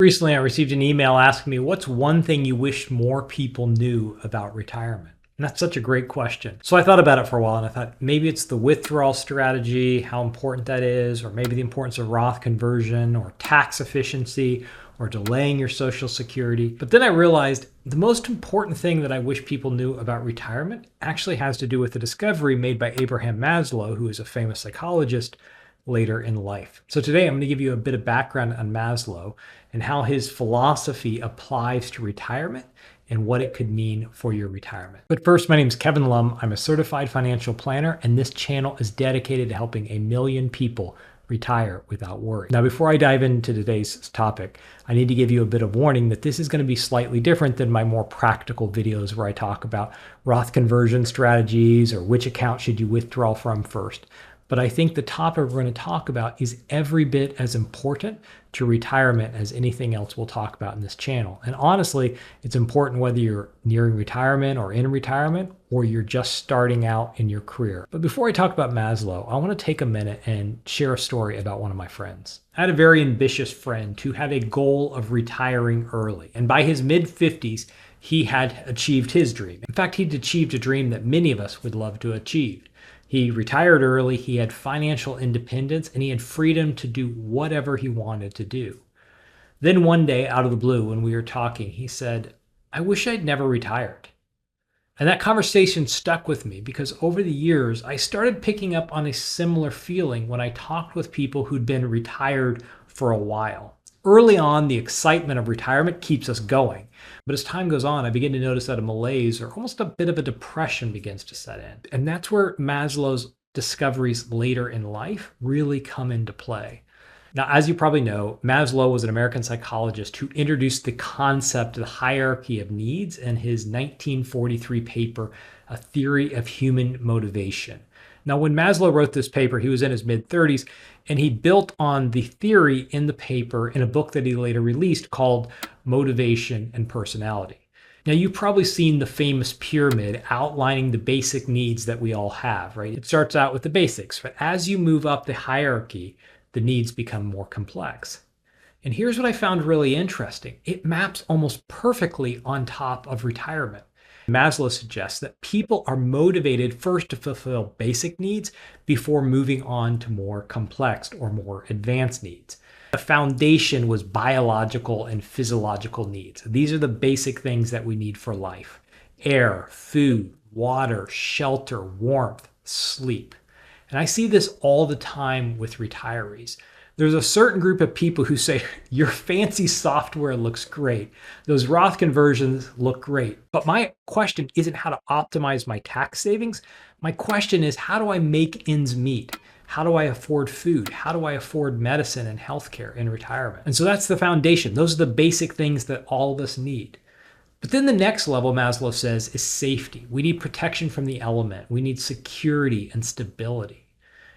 Recently, I received an email asking me, what's one thing you wish more people knew about retirement? And that's such a great question. So I thought about it for a while and I thought maybe it's the withdrawal strategy, how important that is, or maybe the importance of Roth conversion or tax efficiency or delaying your Social Security. But then I realized the most important thing that I wish people knew about retirement actually has to do with the discovery made by Abraham Maslow, who is a famous psychologist, later in life. So today I'm going to give you a bit of background on Maslow and how his philosophy applies to retirement and what it could mean for your retirement. But first, my name is Kevin Lum. I'm a certified financial planner, and this channel is dedicated to helping 1 million people retire without worry. Now, before I dive into today's topic, I need to give you a bit of warning that this is going to be slightly different than my more practical videos where I talk about Roth conversion strategies or which account should you withdraw from first. But I think the topic we're going to talk about is every bit as important to retirement as anything else we'll talk about in this channel. And honestly, it's important whether you're nearing retirement or in retirement, or you're just starting out in your career. But before I talk about Maslow, I want to take a minute and share a story about one of my friends. I had a very ambitious friend who had a goal of retiring early. And by his mid-50s, he had achieved his dream. In fact, he'd achieved a dream that many of us would love to achieve. He retired early, he had financial independence, and he had freedom to do whatever he wanted to do. Then one day, out of the blue, when we were talking, he said, "I wish I'd never retired." And that conversation stuck with me because over the years, I started picking up on a similar feeling when I talked with people who'd been retired for a while. Early on, the excitement of retirement keeps us going. But as time goes on, I begin to notice that a malaise or almost a bit of a depression begins to set in. And that's where Maslow's discoveries later in life really come into play. Now, as you probably know, Maslow was an American psychologist who introduced the concept of the hierarchy of needs in his 1943 paper, A Theory of Human Motivation. Now, when Maslow wrote this paper, he was in his mid-30s, and he built on the theory in the paper in a book that he later released called Motivation and Personality. Now, you've probably seen the famous pyramid outlining the basic needs that we all have, right? It starts out with the basics, but as you move up the hierarchy, the needs become more complex. And here's what I found really interesting. It maps almost perfectly on top of retirement. Maslow suggests that people are motivated first to fulfill basic needs before moving on to more complex or more advanced needs. The foundation was biological and physiological needs. These are the basic things that we need for life: air, food, water, shelter, warmth, sleep. And I see this all the time with retirees. There's a certain group of people who say, your fancy software looks great. Those Roth conversions look great. But my question isn't how to optimize my tax savings. My question is, how do I make ends meet? How do I afford food? How do I afford medicine and healthcare in retirement? And so that's the foundation. Those are the basic things that all of us need. But then the next level, Maslow says, is safety. We need protection from the element. We need security and stability.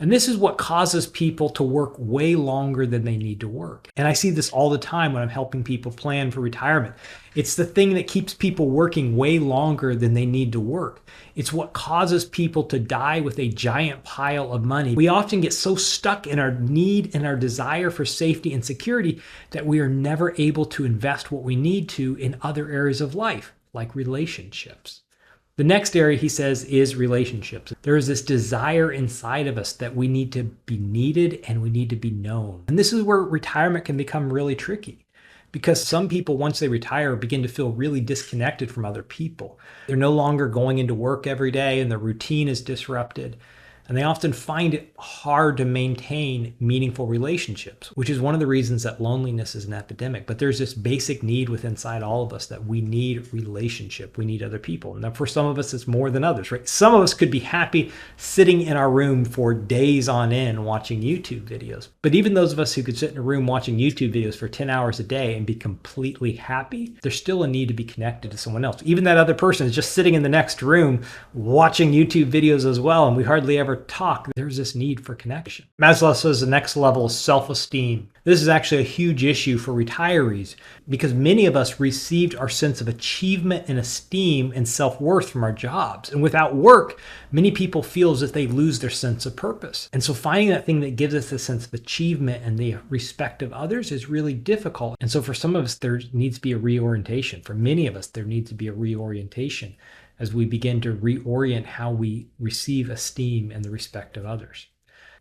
And this is what causes people to work way longer than they need to work. And I see this all the time when I'm helping people plan for retirement. It's the thing that keeps people working way longer than they need to work. It's what causes people to die with a giant pile of money. We often get so stuck in our need and our desire for safety and security that we are never able to invest what we need to in other areas of life, like relationships. The next area, he says, is relationships. There is this desire inside of us that we need to be needed and we need to be known. And this is where retirement can become really tricky because some people, once they retire, begin to feel really disconnected from other people. They're no longer going into work every day and their routine is disrupted. And they often find it hard to maintain meaningful relationships, which is one of the reasons that loneliness is an epidemic. But there's this basic need within inside all of us that we need relationship. We need other people. Now, for some of us, it's more than others, right? Some of us could be happy sitting in our room for days on end watching YouTube videos. But even those of us who could sit in a room watching YouTube videos for 10 hours a day and be completely happy, there's still a need to be connected to someone else. Even that other person is just sitting in the next room watching YouTube videos as well, and we hardly ever or talk, there's this need for connection. Maslow says the next level is self-esteem. This is actually a huge issue for retirees because many of us received our sense of achievement and esteem and self-worth from our jobs. And without work, many people feel as if they lose their sense of purpose. And so finding that thing that gives us a sense of achievement and the respect of others is really difficult. And so for some of us, there needs to be a reorientation. For many of us, there needs to be a reorientation as we begin to reorient how we receive esteem and the respect of others.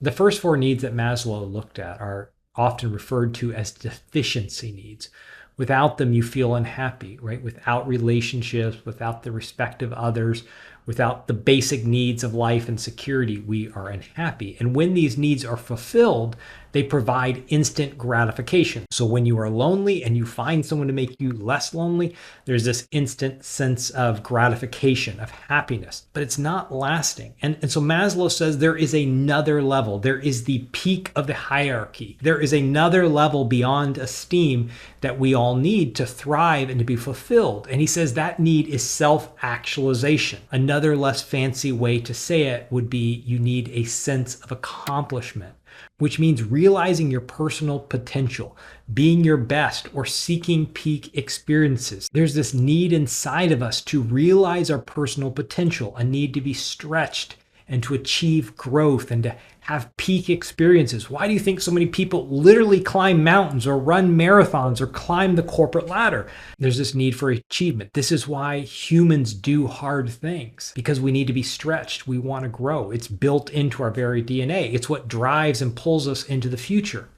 The first four needs that Maslow looked at are often referred to as deficiency needs. Without them, you feel unhappy, right? Without relationships, without the respect of others, without the basic needs of life and security, we are unhappy. And when these needs are fulfilled, they provide instant gratification. So when you are lonely and you find someone to make you less lonely, there's this instant sense of gratification, of happiness, but it's not lasting. And so Maslow says there is another level. There is the peak of the hierarchy. There is another level beyond esteem that we all need to thrive and to be fulfilled. And he says that need is self-actualization. Another less fancy way to say it would be you need a sense of accomplishment, which means realizing your personal potential, being your best, or seeking peak experiences. There's this need inside of us to realize our personal potential, a need to be stretched and to achieve growth and to have peak experiences. Why do you think so many people literally climb mountains or run marathons or climb the corporate ladder? There's this need for achievement. This is why humans do hard things, because we need to be stretched. We want to grow. It's built into our very DNA. It's what drives and pulls us into the future.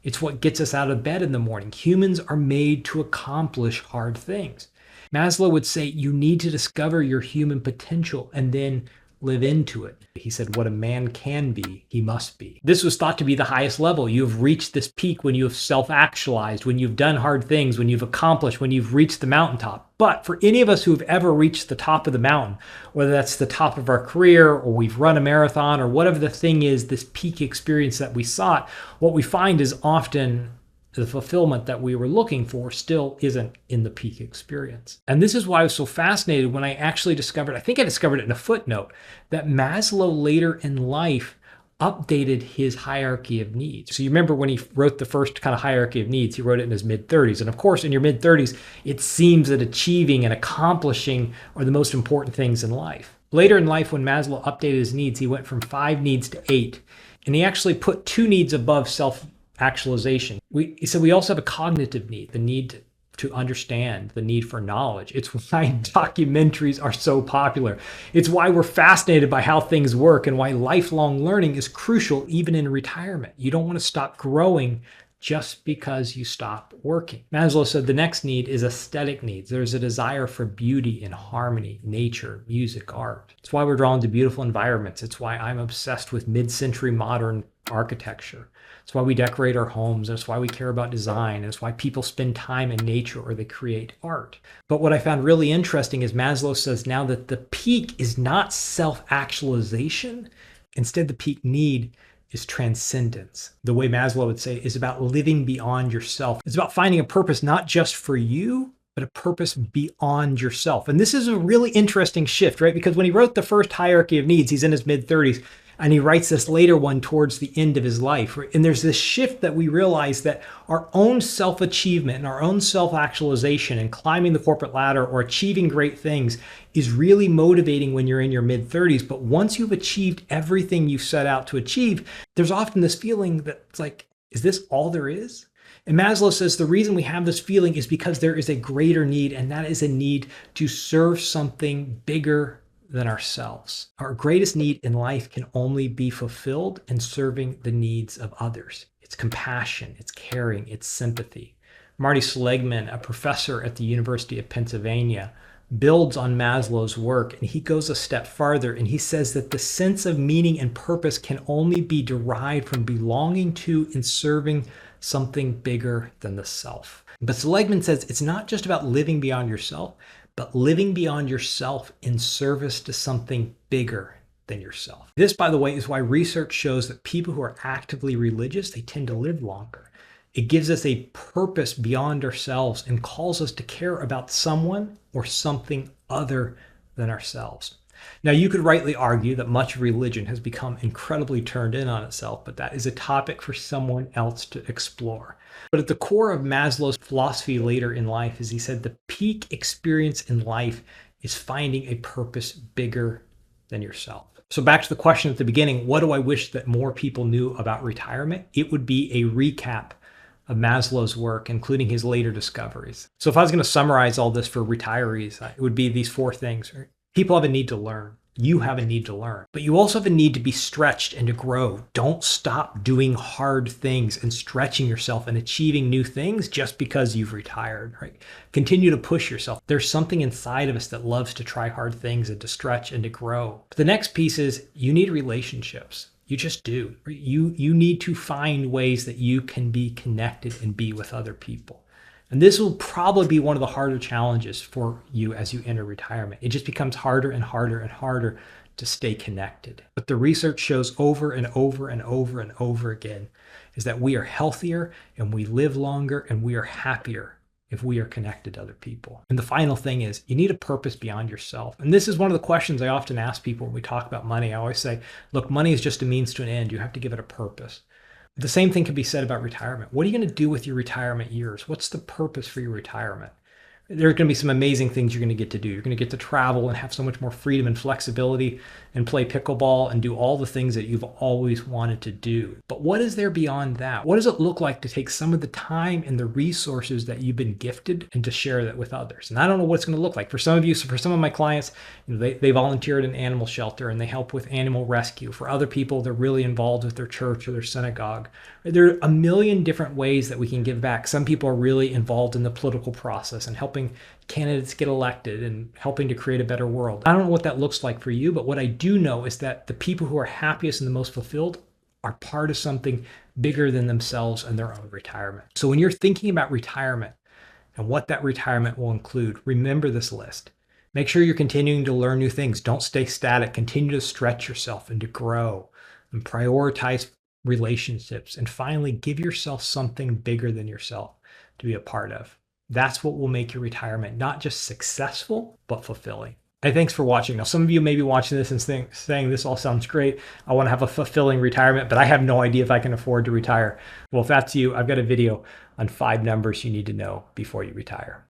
It's what gets us out of bed in the morning. Humans are made to accomplish hard things. Maslow would say you need to discover your human potential and then live into it. He said, what a man can be, he must be. This was thought to be the highest level. You have reached this peak when you have self-actualized, when you've done hard things, when you've accomplished, when you've reached the mountaintop. But for any of us who have ever reached the top of the mountain, whether that's the top of our career or we've run a marathon or whatever the thing is, this peak experience that we sought, what we find is often the fulfillment that we were looking for still isn't in the peak experience. And this is why I was so fascinated when I actually discovered, I think I discovered it in a footnote, that Maslow later in life updated his hierarchy of needs. So you remember when he wrote the first kind of hierarchy of needs, he wrote it in his mid-30s. And of course, in your mid-30s, it seems that achieving and accomplishing are the most important things in life. Later in life, when Maslow updated his needs, he went from 5 needs to 8. And he actually put 2 needs above self-actualization. He said we also have a cognitive need, the need to understand, the need for knowledge. It's why documentaries are so popular. It's why we're fascinated by how things work and why lifelong learning is crucial even in retirement. You don't want to stop growing just because you stop working. Maslow said the next need is aesthetic needs. There's a desire for beauty and harmony, nature, music, art. It's why we're drawn to beautiful environments. It's why I'm obsessed with mid-century modern architecture. It's why we decorate our homes. It's why we care about design. It's why people spend time in nature or they create art. But what I found really interesting is Maslow says now that the peak is not self-actualization. Instead, the peak need is transcendence. The way Maslow would say is about living beyond yourself. It's about finding a purpose not just for you, but a purpose beyond yourself. And this is a really interesting shift, right? Because when he wrote the first hierarchy of needs, he's in his mid-30s, and he writes this later one towards the end of his life. And there's this shift that we realize that our own self-achievement and our own self-actualization and climbing the corporate ladder or achieving great things is really motivating when you're in your mid-30s. But once you've achieved everything you set out to achieve, there's often this feeling that it's like, is this all there is? And Maslow says the reason we have this feeling is because there is a greater need, and that is a need to serve something bigger than ourselves. Our greatest need in life can only be fulfilled in serving the needs of others. It's compassion, it's caring, it's sympathy. Marty Seligman, a professor at the University of Pennsylvania, builds on Maslow's work, and he goes a step farther, and he says that the sense of meaning and purpose can only be derived from belonging to and serving something bigger than the self. But Seligman says it's not just about living beyond yourself, but living beyond yourself in service to something bigger than yourself. This, by the way, is why research shows that people who are actively religious, they tend to live longer. It gives us a purpose beyond ourselves and calls us to care about someone or something other than ourselves. Now, you could rightly argue that much of religion has become incredibly turned in on itself, but that is a topic for someone else to explore. But at the core of Maslow's philosophy later in life is he said the peak experience in life is finding a purpose bigger than yourself. So back to the question at the beginning, what do I wish that more people knew about retirement? It would be a recap of Maslow's work, including his later discoveries. So if I was going to summarize all this for retirees, it would be these four things. People have a need to learn. You have a need to learn, but you also have a need to be stretched and to grow. Don't stop doing hard things and stretching yourself and achieving new things just because you've retired, right? Continue to push yourself. There's something inside of us that loves to try hard things and to stretch and to grow. But the next piece is you need relationships. You just do. You need to find ways that you can be connected and be with other people. And this will probably be one of the harder challenges for you as you enter retirement. It just becomes harder and harder and harder to stay connected. But the research shows over and over and over and over again is that we are healthier and we live longer and we are happier if we are connected to other people. And the final thing is you need a purpose beyond yourself. And this is one of the questions I often ask people when we talk about money. I always say, look, money is just a means to an end. You have to give it a purpose. The same thing can be said about retirement. What are you going to do with your retirement years? What's the purpose for your retirement? There are going to be some amazing things you're going to get to do. You're going to get to travel and have so much more freedom and flexibility and play pickleball and do all the things that you've always wanted to do. But what is there beyond that? What does it look like to take some of the time and the resources that you've been gifted and to share that with others? And I don't know what it's going to look like. For some of you, so for some of my clients, they volunteer at an animal shelter and they help with animal rescue. For other people, they're really involved with their church or their synagogue. There are a million different ways that we can give back. Some people are really involved in the political process and helping candidates get elected and helping to create a better world. I don't know what that looks like for you, but what I do know is that the people who are happiest and the most fulfilled are part of something bigger than themselves and their own retirement. So when you're thinking about retirement and what that retirement will include, remember this list. Make sure you're continuing to learn new things. Don't stay static. Continue to stretch yourself and to grow and prioritize relationships. And finally, give yourself something bigger than yourself to be a part of. That's what will make your retirement not just successful, but fulfilling. Hey, thanks for watching. Now, some of you may be watching this and saying this all sounds great. I want to have a fulfilling retirement, but I have no idea if I can afford to retire. Well, if that's you, I've got a video on 5 numbers you need to know before you retire.